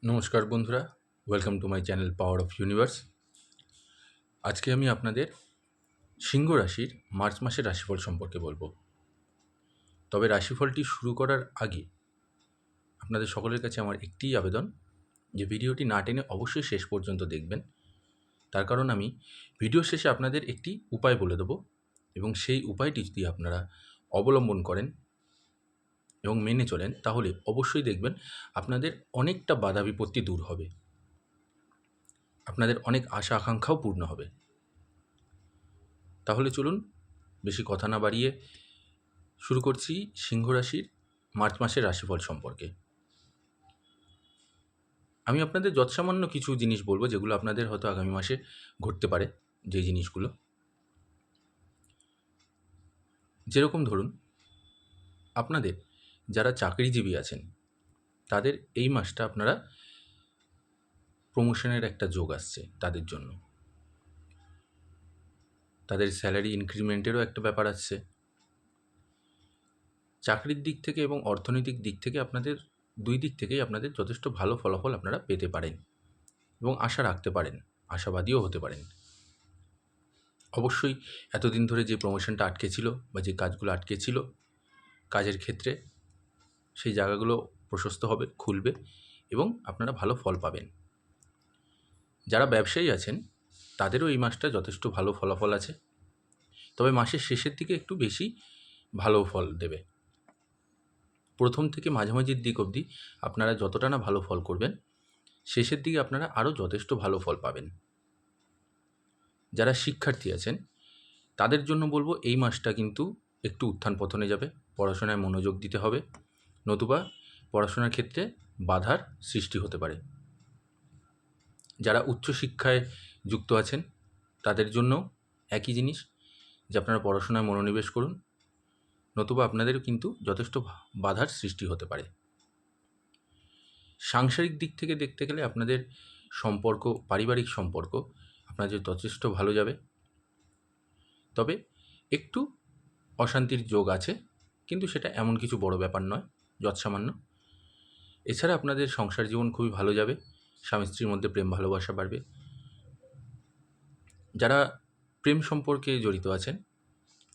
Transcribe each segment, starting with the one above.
নমস্কার বন্ধুরা, welcome to my channel power of universe. আজকে আমি আপনাদের সিংহ রাশির মার্চ মাসের রাশিফল সম্পর্কে বলবো। তবে রাশিফলটি শুরু করার আগে আপনাদের সকলের কাছে আমার একটিই আবেদন যে ভিডিওটি না টেনে অবশ্যই শেষ পর্যন্ত দেখবেন। তার কারণ আমি ভিডিও শেষে আপনাদের একটি উপায় বলে দেবো এবং সেই উপায়টি যদি আপনারা অবলম্বন করেন এবং মেনে চলেন তাহলে অবশ্যই দেখবেন আপনাদের অনেকটা বাধা বিপত্তি দূর হবে, আপনাদের অনেক আশা আকাঙ্ক্ষাও পূর্ণ হবে। তাহলে চলুন বেশি কথা না বাড়িয়ে শুরু করছি সিংহ রাশির মার্চ মাসের রাশিফল সম্পর্কে। আমি আপনাদের যৎসামান্য কিছু জিনিস বলবো যেগুলো আপনাদের হয়তো আগামী মাসে ঘটতে পারে। যে জিনিসগুলো যেরকম ধরুন, আপনাদের যারা চাকরিজীবী আছেন তাদের এই মাসটা আপনারা প্রমোশনের একটা যোগ আসছে তাদের জন্য। তাদের স্যালারি ইনক্রিমেন্টেরও একটা ব্যাপার আসছে। চাকরির দিক থেকে এবং অর্থনৈতিক দিক থেকে আপনাদের দুই দিক থেকেই আপনাদের যথেষ্ট ভালো ফলাফল আপনারা পেতে পারেন এবং আশা রাখতে পারেন, আশাবাদীও হতে পারেন। অবশ্যই এতদিন ধরে যে প্রমোশনটা আটকে ছিল বা যে কাজগুলো আটকে ছিল কাজের ক্ষেত্রে, সেই জায়গাগুলো প্রশস্ত হবে, খুলবে এবং আপনারা ভালো ফল পাবেন। যারা ব্যবসায়ী আছেন তাদেরও এই মাসটা যথেষ্ট ভালো ফলাফল আছে, তবে মাসের শেষের দিকে একটু বেশি ভালো ফল দেবে। প্রথম থেকে মাঝামাঝির দিক অবধি আপনারা যতটা না ভালো ফল করবেন, শেষের দিকে আপনারা আরও যথেষ্ট ভালো ফল পাবেন। যারা শিক্ষার্থী আছেন তাদের জন্য বলবো এই মাসটা কিন্তু একটু উত্থান পতনে যাবে, পড়াশোনায় মনোযোগ দিতে হবে, নতুবা পড়াশোনার ক্ষেত্রে বাধার সৃষ্টি হতে পারে। যারা উচ্চশিক্ষায় যুক্ত আছেন তাদের জন্য একই জিনিস, যে আপনারা পড়াশোনায় মনোনিবেশ করুন, নতুবা আপনাদের কিন্তু যথেষ্ট বাধার সৃষ্টি হতে পারে। সাংসারিক দিক থেকে দেখতে গেলে আপনাদের সম্পর্ক, পারিবারিক সম্পর্ক আপনাদের যথেষ্ট ভালো যাবে, তবে একটু অশান্তির যোগ আছে, কিন্তু সেটা এমন কিছু বড় ব্যাপার নয়, যৎসামান্য। এছাড়া আপনাদের সংসার জীবন খুবই ভালো যাবে, স্বামী স্ত্রীর মধ্যে প্রেম ভালোবাসা বাড়বে। যারা প্রেম সম্পর্কে জড়িত আছেন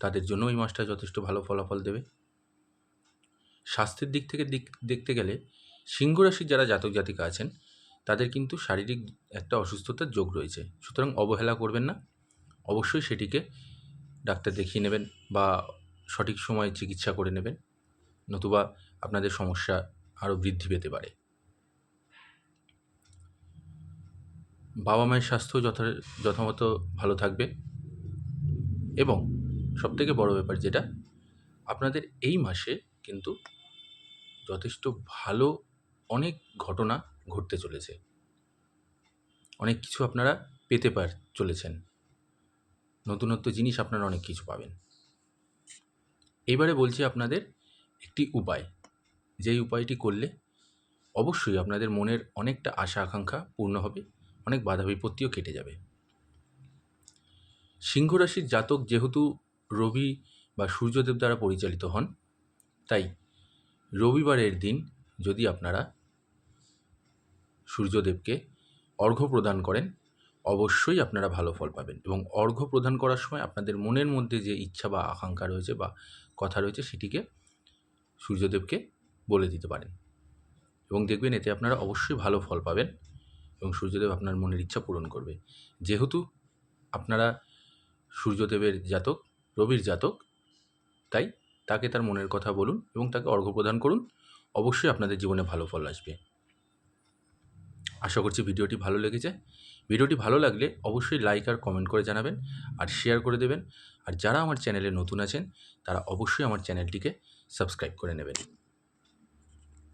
তাদের জন্য এই মাসটা যথেষ্ট ভালো ফলাফল দেবে। স্বাস্থ্যের দিক থেকে দেখতে গেলে সিংহ রাশির যারা জাতক জাতিকা আছেন তাদের কিন্তু শারীরিক একটা অসুস্থতার যোগ রয়েছে, সুতরাং অবহেলা করবেন না। অবশ্যই সেটিকে ডাক্তার দেখিয়ে নেবেন বা সঠিক সময়ে চিকিৎসা করে নেবেন, নতুবা আপনাদের সমস্যা আরও বৃদ্ধি পেতে পারে। বাবা মায়ের স্বাস্থ্য যথামত ভালো থাকবে এবং সবথেকে বড় ব্যাপার যেটা, আপনাদের এই মাসে কিন্তু যথেষ্ট ভালো অনেক ঘটনা ঘটতে চলেছে, অনেক কিছু আপনারা পেতে চলেছেন, নতুনত্ব জিনিস আপনারা অনেক কিছু পাবেন। এবারে বলছি আপনাদের একটি উপায়, যেই উপায়টি করলে অবশ্যই আপনাদের মনের অনেকটা আশা আকাঙ্ক্ষা পূর্ণ হবে, অনেক বাধা বিপত্তিও কেটে যাবে। সিংহ রাশির জাতক যেহেতু রবি বা সূর্যদেব দ্বারা পরিচালিত হন, তাই রবিবারের দিন যদি আপনারা সূর্যদেবকে অর্ঘ্য প্রদান করেন অবশ্যই আপনারা ভালো ফল পাবেন, এবং অর্ঘ্য প্রদান করার সময় আপনাদের মনের মধ্যে যে ইচ্ছা বা আকাঙ্ক্ষা রয়েছে বা কথা রয়েছে সেটিকে সূর্যদেবকে বলে দিতে পারেন এবং দেখবেন এতে আপনারা অবশ্যই ভালো ফল পাবেন এবং সূর্যদেব আপনার মনের ইচ্ছা পূরণ করবে। যেহেতু আপনারা সূর্যদেবের জাতক, রবির জাতক, তাই তাকে তার মনের কথা বলুন এবং তাকে অর্ঘ্য প্রদান করুন, অবশ্যই আপনাদের জীবনে ভালো ফল আসবে। আশা করছি ভিডিওটি ভালো লেগেছে। ভিডিওটি ভালো লাগলে অবশ্যই লাইক আর কমেন্ট করে জানাবেন আর শেয়ার করে দেবেন। আর যারা আমার চ্যানেলে নতুন আছেন তারা অবশ্যই আমার চ্যানেলটিকে সাবস্ক্রাইব করে নেবেন।